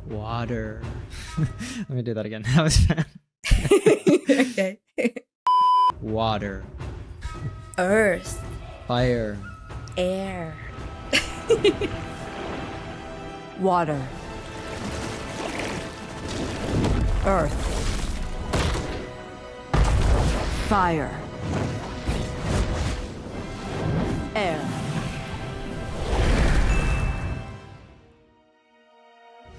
Water. Let me do that again. That was bad. Okay. Water. Earth. Fire. Air. Water. Earth. Fire. Air.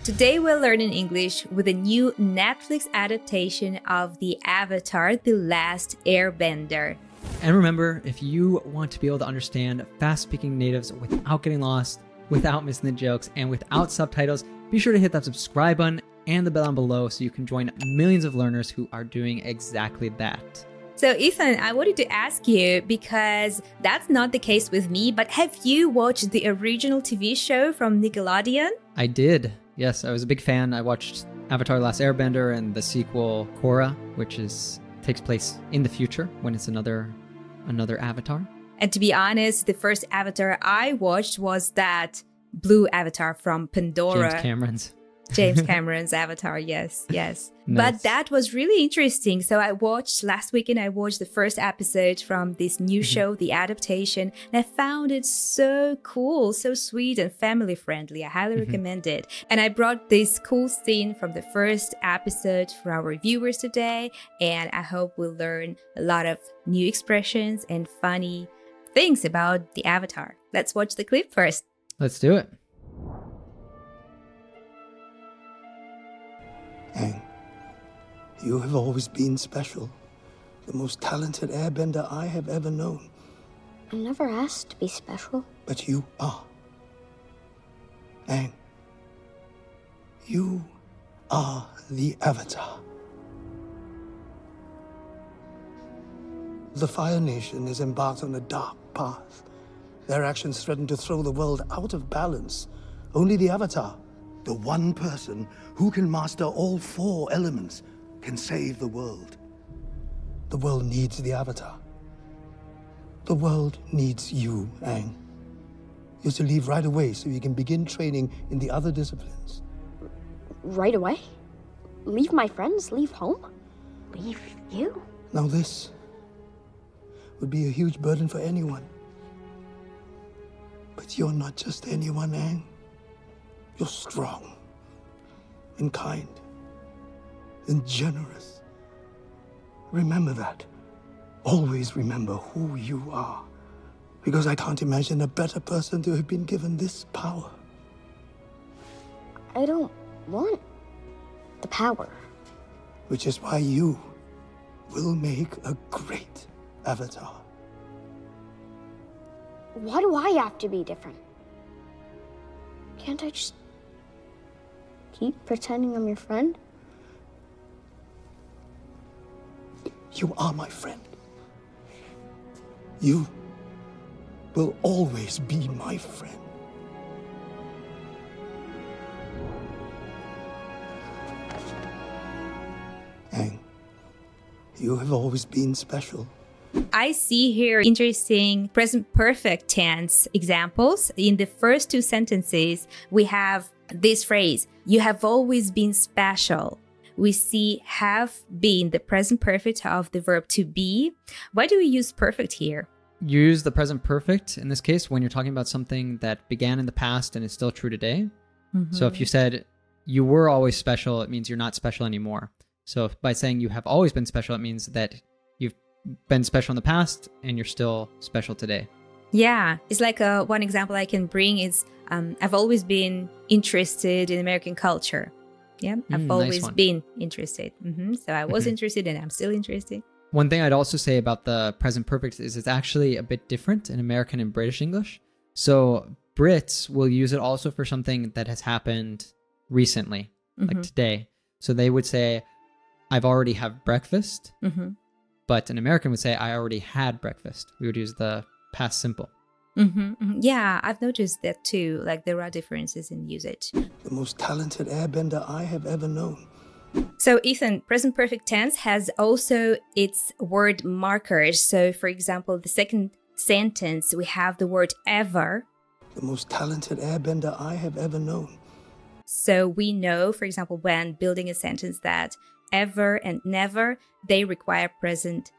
Today we're learning English with a new Netflix adaptation of the Avatar, The Last Airbender. And remember, if you want to be able to understand fast-speaking natives without getting lost, without missing the jokes, and without subtitles, be sure to hit that subscribe button and the bell down below so you can join millions of learners who are doing exactly that. So Ethan, I wanted to ask you, because that's not the case with me, but have you watched the original TV show from Nickelodeon? I did. Yes, I was a big fan. I watched Avatar: Last Airbender and the sequel Korra, which takes place in the future when it's another Avatar. And to be honest, the first Avatar I watched was that blue Avatar from Pandora. James Cameron's Avatar, yes. Nice. But that was really interesting. So last weekend, I watched the first episode from this new show, the adaptation, and I found it so cool, so sweet and family friendly. I highly recommend it. And I brought this cool scene from the first episode for our viewers today. And I hope we'll learn a lot of new expressions and funny things about the Avatar. Let's watch the clip first. Let's do it. Aang, you have always been special. The most talented airbender I have ever known. I never asked to be special. But you are. Aang, you are the Avatar. The Fire Nation is embarked on a dark path. Their actions threaten to throw the world out of balance. Only the Avatar, the one person who can master all four elements, can save the world. The world needs the Avatar. The world needs you, Aang. You're to leave right away so you can begin training in the other disciplines. Right away? Leave my friends? Leave home? Leave you? Now this would be a huge burden for anyone. But you're not just anyone, Aang. You're strong, and kind, and generous. Remember that. Always remember who you are. Because I can't imagine a better person to have been given this power. I don't want the power. Which is why you will make a great Avatar. Why do I have to be different? Can't I just keep pretending I'm your friend? You are my friend. You will always be my friend. Aang, you have always been special. I see here interesting present perfect tense examples. In the first two sentences, we have this phrase, you have always been special. We see have been, the present perfect of the verb to be. Why do we use perfect here? You use the present perfect in this case when you're talking about something that began in the past and is still true today. So if you said you were always special, it means you're not special anymore. So by saying you have always been special, it means that you've been special in the past and you're still special today. Yeah, it's like one example I can bring is I've always been interested in American culture. Yeah, I've always nice been interested. So I was interested and I'm still interested. One thing I'd also say about the present perfect is it's actually a bit different in American and British English. So Brits will use it also for something that has happened recently, like today. So they would say, I've already had breakfast. But an American would say, I already had breakfast. We would use the past simple. Yeah, I've noticed that too. Like there are differences in usage. The most talented airbender I have ever known. So Ethan, present perfect tense has also its word markers. So for example, the second sentence, we have the word ever. The most talented airbender I have ever known. So we know, for example, when building a sentence that ever and never, they require present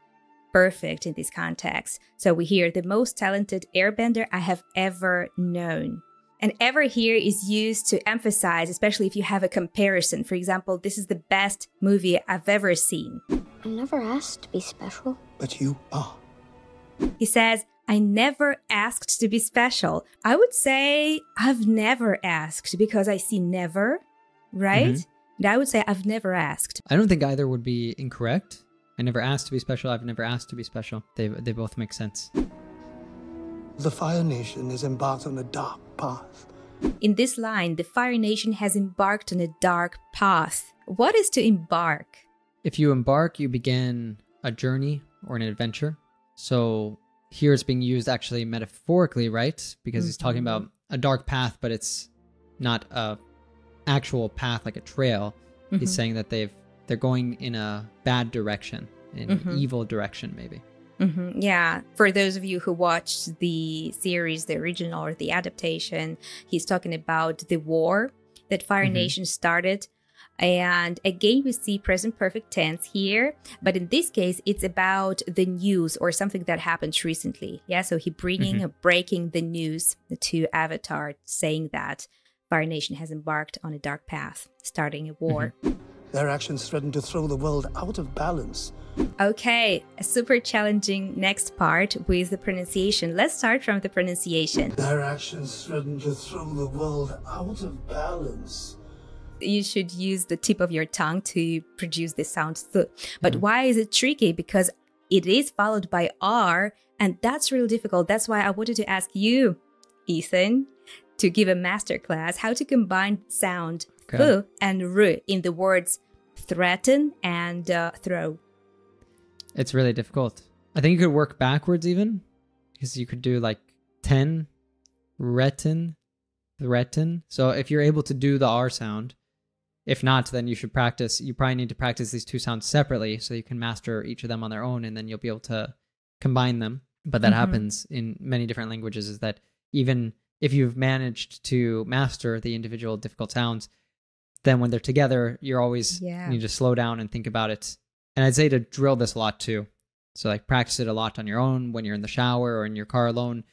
perfect in this context. So we hear the most talented airbender I have ever known. And ever here is used to emphasize, especially if you have a comparison. For example, this is the best movie I've ever seen. I never asked to be special. But you are. He says, I never asked to be special. I would say I've never asked because I see never, right? And I would say I've never asked. I don't think either would be incorrect. I never asked to be special. I've never asked to be special. They both make sense. The Fire Nation is embarked on a dark path. In this line, the Fire Nation has embarked on a dark path. What is to embark? If you embark, you begin a journey or an adventure. So here it's being used actually metaphorically, right? Because he's talking about a dark path, but it's not a actual path like a trail. He's saying that they're going in a bad direction, in an evil direction maybe. Yeah, for those of you who watched the series, the original or the adaptation, he's talking about the war that Fire Nation started. And again, we see present perfect tense here. But in this case, it's about the news or something that happened recently. Yeah, so he breaking the news to Avatar, saying that Fire Nation has embarked on a dark path, starting a war. Their actions threaten to throw the world out of balance. Okay, a super challenging next part with the pronunciation. Let's start from the pronunciation. Their actions threaten to throw the world out of balance. You should use the tip of your tongue to produce the sound th. But why is it tricky? Because it is followed by R, and that's really difficult. That's why I wanted to ask you, Ethan, to give a masterclass how to combine sound th and r in the words threaten and throw. It's really difficult. I think you could work backwards even, because you could do like 10, retin, threaten. So if you're able to do the R sound, if not, then you should practice. You probably need to practice these two sounds separately so you can master each of them on their own, and then you'll be able to combine them. But that happens in many different languages, is that even if you've managed to master the individual difficult sounds, then when they're together, you're always need to slow down and think about it. And I'd say to drill this a lot too. So like practice it a lot on your own when you're in the shower or in your car alone.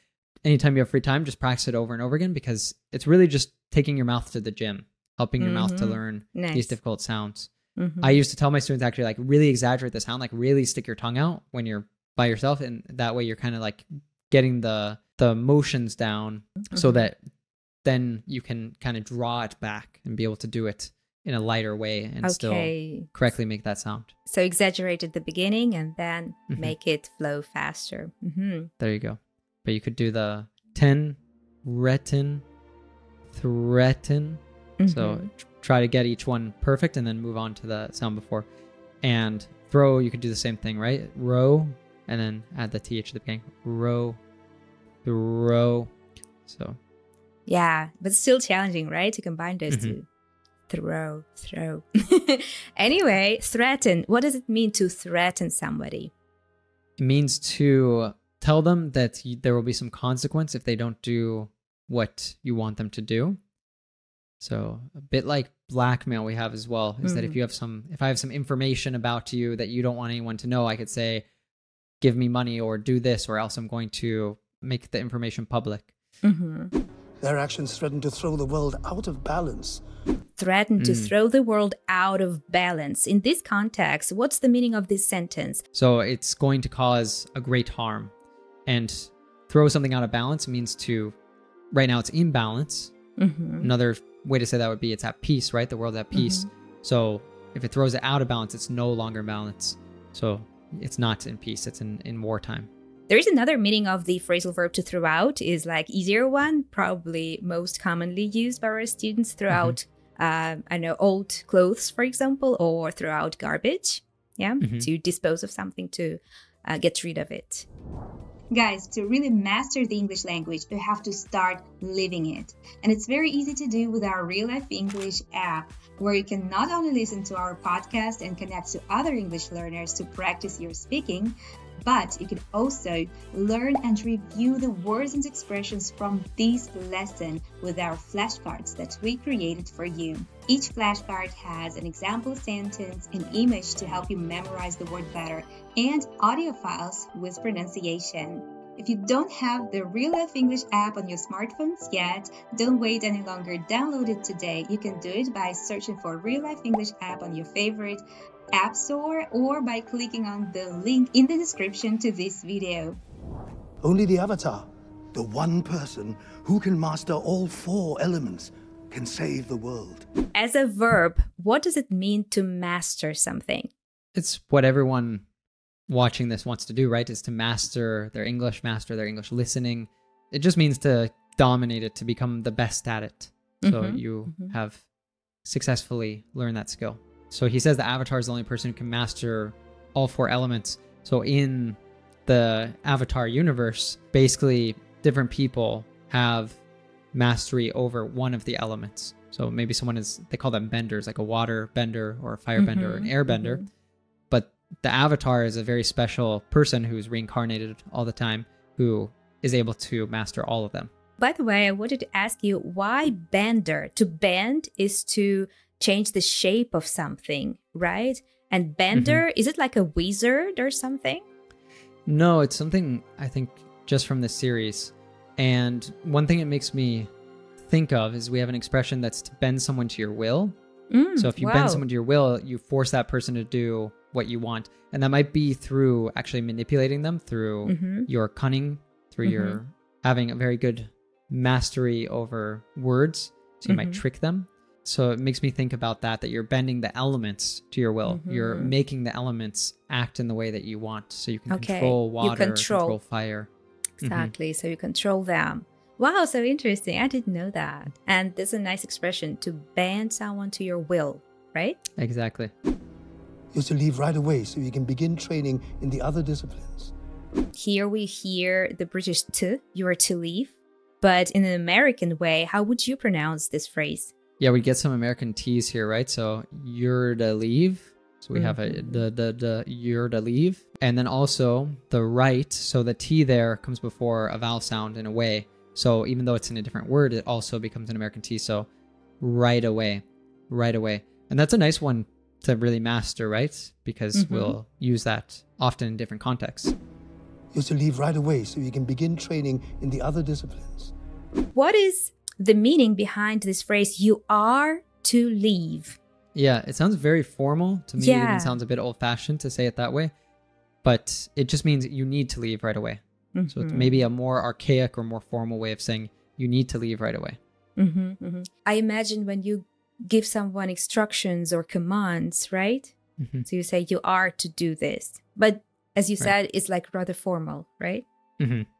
Anytime you have free time, just practice it over and over again, because it's really just taking your mouth to the gym, helping your mouth to learn these difficult sounds. I used to tell my students actually like really exaggerate the sound, like really stick your tongue out when you're by yourself, and that way you're kind of like getting the motions down so that then you can kind of draw it back and be able to do it in a lighter way and still correctly make that sound. So exaggerate at the beginning and then make it flow faster. There you go. But you could do the 10, retin, threaten. So try to get each one perfect and then move on to the sound before. And throw, you could do the same thing, right? Row, and then add the TH at the beginning. Row, throw. So. Yeah, but still challenging, right? To combine those two. Throw. Anyway, threaten. What does it mean to threaten somebody? It means to tell them that there will be some consequence if they don't do what you want them to do. So a bit like blackmail we have as well, is that if I have some information about you that you don't want anyone to know, I could say, give me money or do this, or else I'm going to make the information public. Their actions threaten to throw the world out of balance. Threaten to throw the world out of balance. In this context, what's the meaning of this sentence? So it's going to cause a great harm. And throw something out of balance means to, right now it's in balance. Another way to say that would be it's at peace, right? The world's at peace. So if it throws it out of balance, it's no longer in balance. So it's not in peace, it's in wartime. There is another meaning of the phrasal verb to throw out, is like easier one, probably most commonly used by our students. Throw out, I know, old clothes, for example, or throw out garbage. Yeah, to dispose of something, to get rid of it. Guys, to really master the English language, you have to start living it. And it's very easy to do with our Real Life English app, where you can not only listen to our podcast and connect to other English learners to practice your speaking, But you can also learn and review the words and expressions from this lesson with our flashcards that we created for you. Each flashcard has an example sentence, an image to help you memorize the word better, and audio files with pronunciation. If you don't have the Real Life English app on your smartphones yet, don't wait any longer. Download it today. You can do it by searching for Real Life English app on your favorite app store or by clicking on the link in the description to this video. Only the Avatar, the one person who can master all 4 elements, can save the world. As a verb, what does it mean to master something? It's what everyone watching this wants to do, right? Is to master their English listening. It just means to dominate it, to become the best at it. So you have successfully learned that skill. So he says the Avatar is the only person who can master all 4 elements. So in the Avatar universe, basically different people have mastery over one of the elements. So maybe they call them benders, like a water bender or a fire bender or an air bender. But the Avatar is a very special person who's reincarnated all the time, who is able to master all of them. By the way, I wanted to ask you, why bender? To bend is to change the shape of something, right? And bender, is it like a wizard or something? No, it's something I think just from this series. And one thing it makes me think of is we have an expression that's to bend someone to your will. So if you bend someone to your will, you force that person to do what you want. And that might be through actually manipulating them, through your cunning, through your having a very good mastery over words. So you might trick them. So it makes me think about that you're bending the elements to your will. You're making the elements act in the way that you want. So you can control water, control fire. Exactly. So you control them. Wow, so interesting. I didn't know that. And there's a nice expression, to bend someone to your will, right? Exactly. You're to leave right away so you can begin training in the other disciplines. Here we hear the British to, you are to leave. But in an American way, how would you pronounce this phrase? Yeah, we get some American T's here, right? So you're to leave. So we have the you're to leave. And then also the right. So the T there comes before a vowel sound in a way. So even though it's in a different word, it also becomes an American T. So right away, right away. And that's a nice one to really master, right? Because we'll use that often in different contexts. You're to leave right away so you can begin training in the other disciplines. What is the meaning behind this phrase, you are to leave? Yeah, it sounds very formal. To me, it even sounds a bit old-fashioned to say it that way. But it just means you need to leave right away. So it's maybe a more archaic or more formal way of saying you need to leave right away. I imagine when you give someone instructions or commands, right? So you say you are to do this. But as you said, it's like rather formal, right?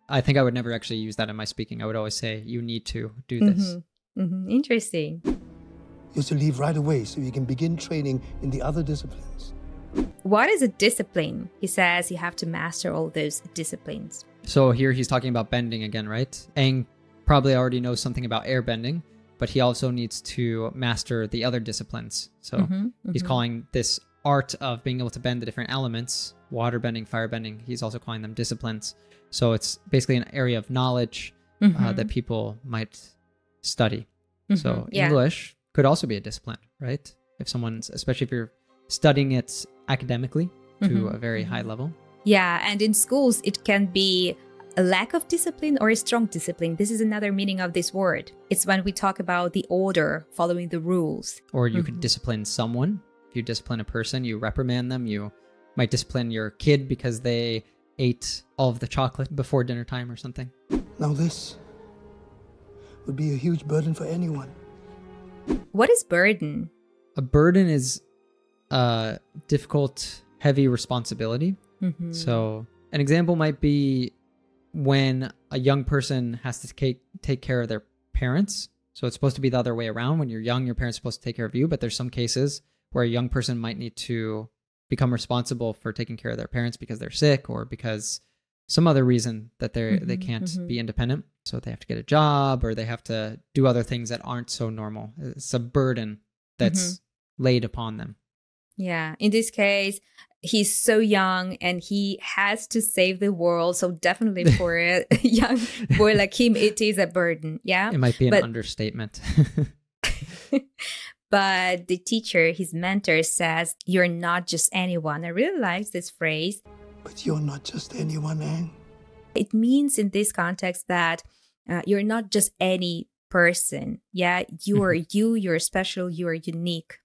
I think I would never actually use that in my speaking. I would always say you need to do this. Interesting. You're to leave right away so you can begin training in the other disciplines. What is a discipline? He says you have to master all those disciplines. So here he's talking about bending again, right? Aang probably already knows something about airbending, but he also needs to master the other disciplines. So he's calling this art of being able to bend the different elements, water bending, fire bending, he's also calling them disciplines. So it's basically an area of knowledge that people might study. So English could also be a discipline, right? If someone's, especially if you're studying it academically to a very high level. Yeah, and in schools, it can be a lack of discipline or a strong discipline. This is another meaning of this word. It's when we talk about the order, following the rules. Or you could discipline someone. If you discipline a person, you reprimand them. You might discipline your kid because they ate all of the chocolate before dinner time or something. Now this would be a huge burden for anyone. What is burden? A burden is a difficult, heavy responsibility. So an example might be when a young person has to take care of their parents. So it's supposed to be the other way around. When you're young, your parents are supposed to take care of you. But there's some cases where a young person might need to become responsible for taking care of their parents because they're sick or because some other reason that they can't be independent. So they have to get a job or they have to do other things that aren't so normal. It's a burden that's laid upon them. Yeah. In this case, he's so young and he has to save the world. So definitely for a young boy like him, it is a burden. Yeah. It might be an understatement. But the teacher, his mentor, says, "You're not just anyone." I really like this phrase. But you're not just anyone, Aang. It means in this context that you're not just any person. Yeah, you are you, you're special, you are unique.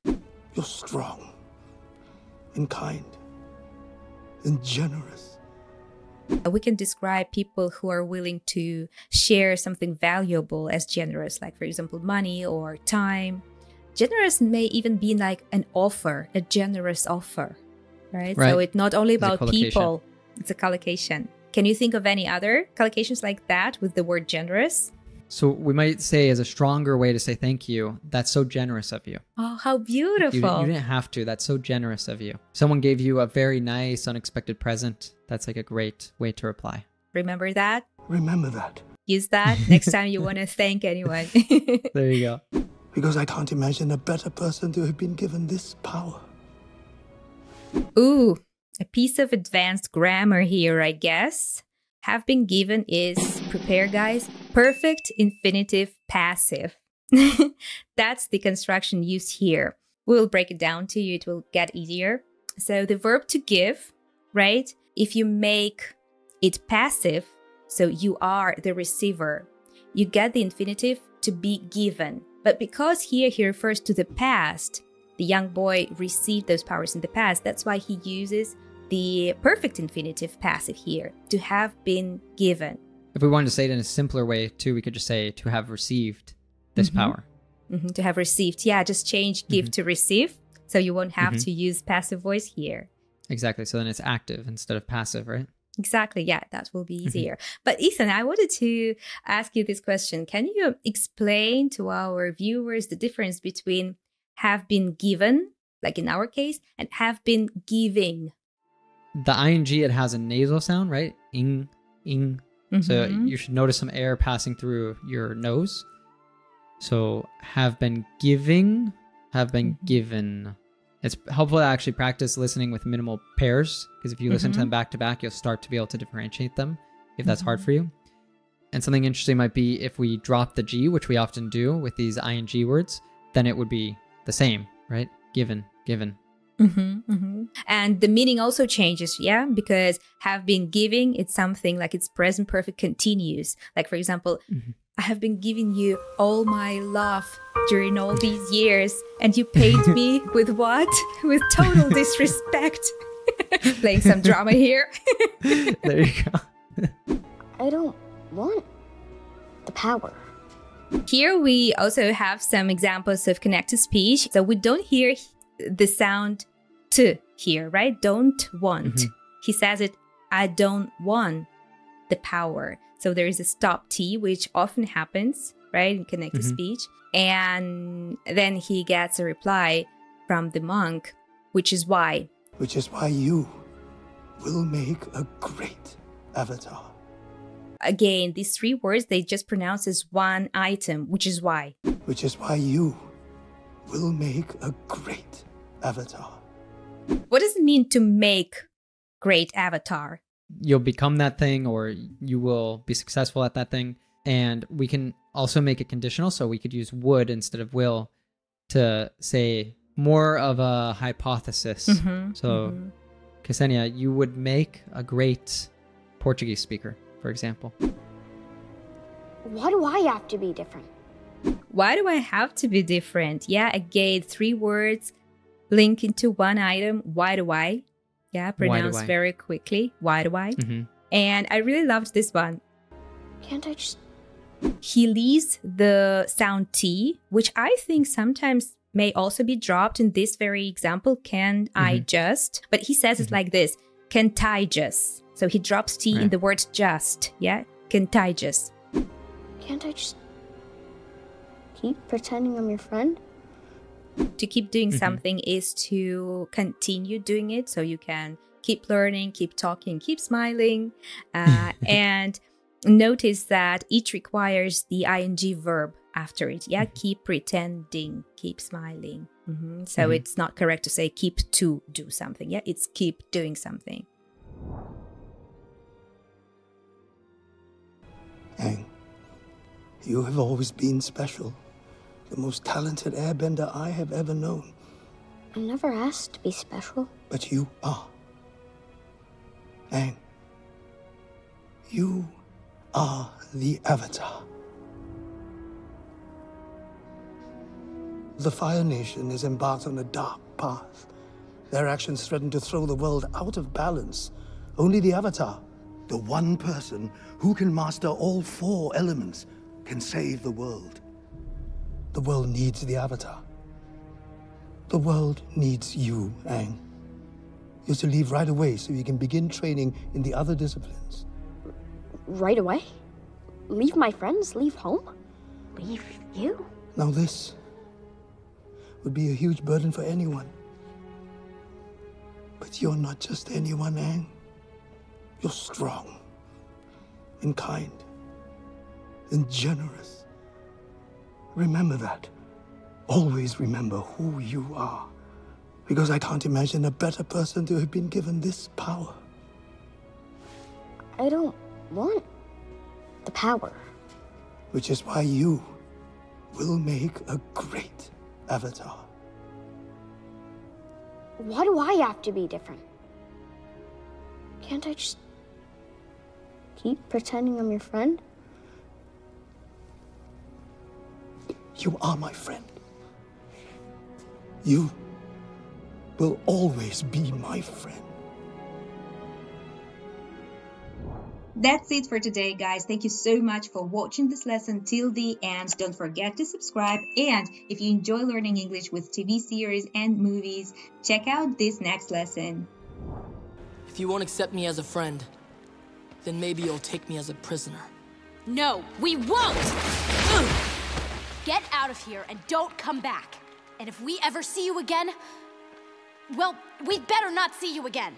You're strong and kind and generous. We can describe people who are willing to share something valuable as generous, like, for example, money or time. Generous may even be like an offer, a generous offer, right? So it's not only about people, it's a collocation. Can you think of any other collocations like that with the word generous? So we might say, as a stronger way to say thank you, that's so generous of you. Oh, how beautiful. You didn't have to. That's so generous of you. Someone gave you a very nice, unexpected present. That's like a great way to reply. Remember that? Remember that. Use that next time you want to thank anyone. There you go. Because I can't imagine a better person to have been given this power. Ooh, a piece of advanced grammar here, I guess. Have been given is, prepare guys, perfect infinitive passive. That's the construction used here. We'll break it down to you, it will get easier. So the verb to give, right? If you make it passive, so you are the receiver, you get the infinitive to be given. But because here he refers to the past, the young boy received those powers in the past. That's why he uses the perfect infinitive passive here, to have been given. If we wanted to say it in a simpler way too, we could just say to have received this power. To have received. Yeah, just change give to receive. So you won't have to use passive voice here. Exactly. So then it's active instead of passive, right? Exactly. Yeah, that will be easier. But Ethan, I wanted to ask you this question. Can you explain to our viewers the difference between have been given, like in our case, and have been giving? The ing, it has a nasal sound, right? Ing, ing. So you should notice some air passing through your nose. So have been giving, have been given. It's helpful to actually practice listening with minimal pairs, because if you listen to them back to back, you'll start to be able to differentiate them if that's hard for you. And something interesting might be if we drop the G, which we often do with these ing words, then it would be the same, right? Given, given. And the meaning also changes, yeah? Because have been giving, it's something like it's present perfect continuous. Like, for example, I have been giving you all my love during all these years, and you paid me with what? With total disrespect. Playing some drama here. There you go. I don't want the power. Here we also have some examples of connected speech. So we don't hear the sound t here, right? Don't want. He says it, I don't want the power. So there is a stop T, which often happens, right, in connected speech. And then he gets a reply from the monk, which is why. Which is why you will make a great avatar. Again, these three words, they just pronounce as one item, which is why. Which is why you will make a great avatar. What does it mean to make great avatar? You'll become that thing, or you will be successful at that thing. And we can also make it conditional, so we could use would instead of will to say more of a hypothesis. So, Ksenia, you would make a great Portuguese speaker, for example. Why do I have to be different? Why do I have to be different? Yeah, again, three words link into one item. Why do I? Yeah, pronounce very quickly. Why do I? And I really loved this one. Can't I just... He leaves the sound T, which I think sometimes may also be dropped in this very example. Can I just? But he says it like this. Can't I just? So he drops T in the word just. Yeah, can't I just? Can't I just keep pretending I'm your friend? To keep doing something is to continue doing it, so you can keep learning, keep talking, keep smiling. And notice that each requires the ing verb. after it. Yeah, keep pretending, keep smiling. So it's not correct to say keep to do something. Yeah, it's keep doing something. Aang, you have always been special. The most talented airbender I have ever known. I never asked to be special. But you are. Aang, you are the Avatar. The Fire Nation is embarked on a dark path. Their actions threaten to throw the world out of balance. Only the Avatar, the one person who can master all 4 elements, can save the world. The world needs the Avatar. The world needs you, Aang. You're to leave right away so you can begin training in the other disciplines. Right away? Leave my friends? Leave home? Leave you? Now this would be a huge burden for anyone. But you're not just anyone, Aang. You're strong and kind and generous. Remember that. Always remember who you are. Because I can't imagine a better person to have been given this power. I don't want the power. Which is why you will make a great Avatar. Why do I have to be different? Can't I just keep pretending I'm your friend? You are my friend. You will always be my friend. That's it for today, guys. Thank you so much for watching this lesson till the end. Don't forget to subscribe. And if you enjoy learning English with TV series and movies, check out this next lesson. If you won't accept me as a friend, then maybe you'll take me as a prisoner. No, we won't! Get out of here and don't come back. And if we ever see you again, well, we'd better not see you again.